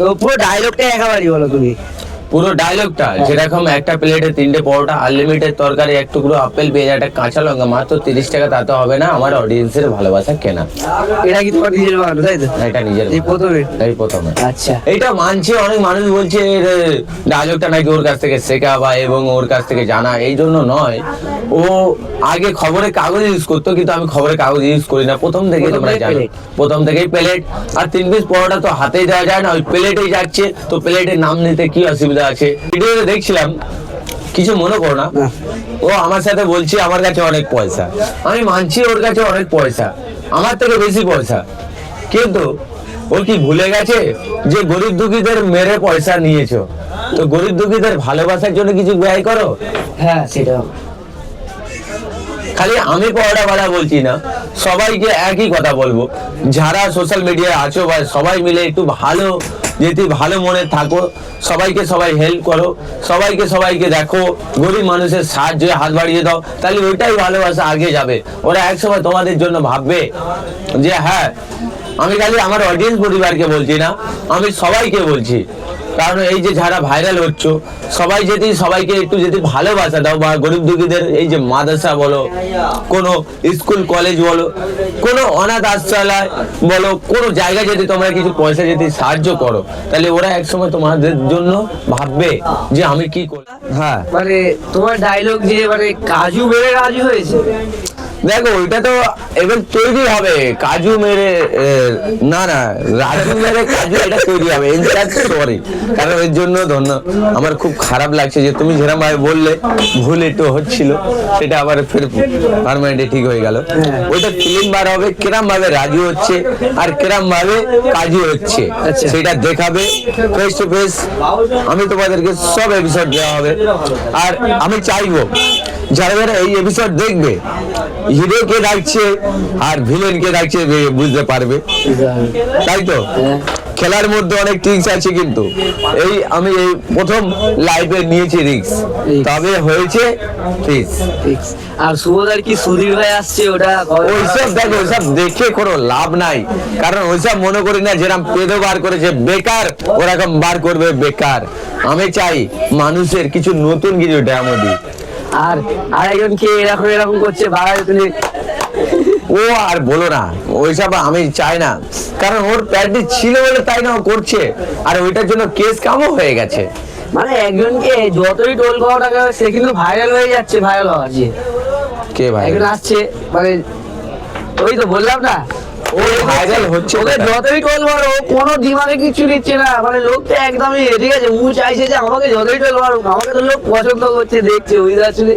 তো পুরো ডায়লগটা একেবারে বলো তুমি। পুরো ডায়লগটা যেরকম একটা প্লেটে 3টে পরোটা, আনলিমিটেড তরকারি, এক টুকরো আপেল, পেঁয়াজ, একটা কাঁচা লঙ্কা, মাত্র 30 টাকা, তাতে হবে না আমার অডিয়েন্সের ভালোবাসা কেনা। এটা কি তোমার নিজের বানানো, তাই তো? এটা নিজের এই প্রথমে? এই প্রথমে। আচ্ছা, এটা মানছে, অনেক মানুষ বলছে ডায়লগটা নাকি ওর কাছ থেকে শেখা বা এবং ওর কাছ থেকে জানা, এই জন্য নয়। ও আগে খবরের কাগজ ইউজ করতো, কিন্তু আমি খবরের কাগজ ইউজ করি না প্রথম থেকে, তোমরা জানো। প্রথম থেকেই প্লেট আর 3 পিস পরোটা তো হাতেই দেওয়া যায় না, ওই প্লেটেই যাচ্ছে। তো প্লেটের নাম নিতে কি অসুবিধা আছে? ভিডিওতে দেখছিলাম, কিছু মনে করো না, ও আমার সাথে বলছে আমার কাছে অনেক পয়সা। আমি মানছি ওর কাছে অনেক পয়সা, আমার থেকে বেশি পয়সা, কিন্তু ও কি ভুলে গেছে যে গরিব দুঃখীদের মেরে পয়সা নিয়েছো? তো গরিব দুঃখীদের ভালোবাসার জন্য কিছু ব্যয় করো। হ্যাঁ সেটা। খালি আমি পরোটাওয়ালা বলছি না, সবাইকে একই কথা বলবো, যারা সোশ্যাল মিডিয়ায় আছো বা সবাই মিলে একটু ভালো, যদি ভালো মনে থাকো, সবাইকে সবাই হেল্প করো, সবাইকে দেখো, গরিব মানুষের সাহায্যে হাত বাড়িয়ে দাও, তাহলে ওইটাই ভালোবাসা আগে যাবে। ওরা একসময় তোমাদের জন্য ভাববে যে হ্যাঁ, আমি খালি আমার অডিয়েন্স পরিবারকে বলছি না, আমি সবাইকে বলছি। কারণ এই যে যারা ভাইরাল হচ্ছ, সবাই যদি সবাইকে একটু যদি ভালোবাসা দাও, বা গরিব দুঃখীদের এই যে মাদ্রাসা বলো, কোনো স্কুল কলেজ বলো, কোনো অনাথ আশ্রয় বলো, কোনো জায়গায় যদি তোমরা কিছু পয়সা যদি সাহায্য করো, তাহলে ওরা একসময় তোমাদের জন্য ভাববে যে আমি কি করি। হ্যাঁ, মানে তোমার ডায়লগ যে মানে কাজু মেরে রাজু হয়েছে। দেখো ওইটা তো এবার তৈরি হবে, কাজু মেরে না না রাজু মেরে কাজু, এটা তৈরি হবে। সরি, কারণ এর জন্য আমার খুব খারাপ লাগছে যে তুমি যেরকম ভাবে বললে, ভুল একটু হচ্ছিল, সেটা আবার ফের পার্মানেন্টলি ঠিক হয়ে গেল। ওইটা ফিল্ম বার হবে, কিরম ভাবে রাজু হচ্ছে আর কিরম ভাবে কাজু হচ্ছে, সেটা দেখাবে ফেস টু ফেস। আমি তোমাদেরকে সব এপিসোড দেওয়া হবে। আর আমি চাইবো যারা যারা এই এপিসোড দেখবে, হিরো কে ডাকছে আর ভিলেন কে ডাকছে বুঝতে পারবে, তাই তো? খেলার মধ্যে অনেক ট্রিক্স আছে, কিন্তু এই আমি এই প্রথম লাইভে নিয়েছি রিস্ক, তবে হয়েছে ফিক্স। আর শুভদার কি সুধীর ভাই আসছে, ওটা ওইসব দেখো, ওইসব দেখে কোনো লাভ নাই। কারণ ওইসব মনে করি না যেরকম পেদো বার করেছে বেকার, ওরকম বার করবে বেকার। আমি চাই মানুষের কিছু নতুন কিছু ড্যামো দিই। আর আরেকজন কে এরকম করছে ভাই, ও আর বলো না, ওইসব আমি চাই না। কারণ ওর প্র্যাকটিস ছিল বলে তাই না ও করছে, আর ওইটার জন্য কেস কামও হয়ে গেছে। মানে একজনকে যতই টোল করা টাকা, সে কিন্তু ভাইরাল হয়ে যাচ্ছে। ভাইরাল হচ্ছে কে ভাই? একজন আসছে, মানে ওই তো বললাম না, ও ভাইরাল হচ্ছে, ওকে যতই টোল মারো ও কোনো দিমাগে কিছু নিচ্ছে না। মানে লোকটা একদমই ঠিক আছে, ও চাইছে যে আমাকে যতই টোল মারুক, আমাকে তো লোক পছন্দ করছে, দেখছে, ওই আসলে